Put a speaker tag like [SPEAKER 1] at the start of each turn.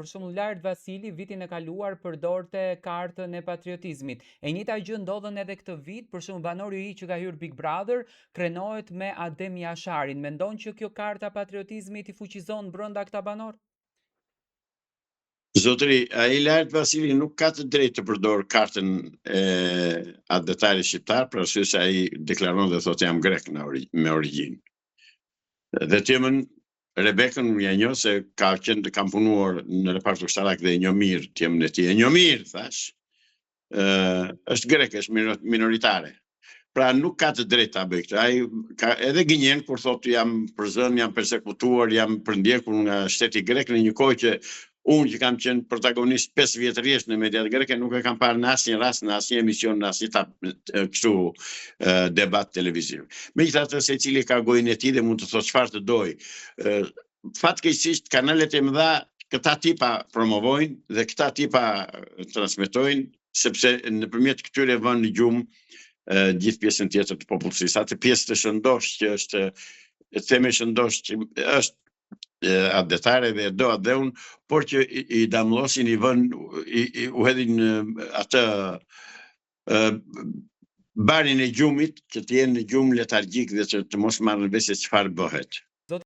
[SPEAKER 1] Për shembull, Lart Vasili vitin e kaluar përdorte kartën e patriotizmit. E njëjta gjë ndodhen edhe këtë vit, për shembull banori i ri që ka hyrë Big Brother krenohet me Adem Jasharin. Mendon që kjo karta e patriotizmit i fuqizon brenda këta banor?
[SPEAKER 2] Zotëri, ai Lart Vasili nuk ka të drejtë të përdor kartën e adetarit shqiptar, për arsye se ai deklaron dhe thotë jam grek me origjinë. Dhe temën Rebekën ja njoh se kam punuar në reparti ushtarak dhe e njoh mirë temën e tij. E njoh mirë, thash. Është greke, është minoritare. Pra nuk ka të drejtë ta bëj këtë. Ai ka edhe gënjen kur thotë jam përzën, jam persekutuar, jam përndjekur nga shteti grek në një kohë që unë që kam qenë protagonist 5 vjet rresht në mediat greke nuk e kam parë në asnjë rast, në asnjë emision, në asnjë kështu debat televiziv. Megjithatë secili ka gojën e tij dhe mund të thotë çfarë të doj. Fatkeqësisht kanalet e mëdha këta tipa promovojnë dhe këta tipa transmetojnë sepse nëpërmjet këtyre vënë në gjumë gjithë pjesën tjetër të popullsisë. Atë pjesë të shëndosh që është theme shëndosh që është adetare dhe do atë dhe unë, por që i damlosin, i vën, u hedhin atë barin e gjumit, që të jenë në gjumë letargjik dhe që të mos marrën vesh se çfarë bëhet.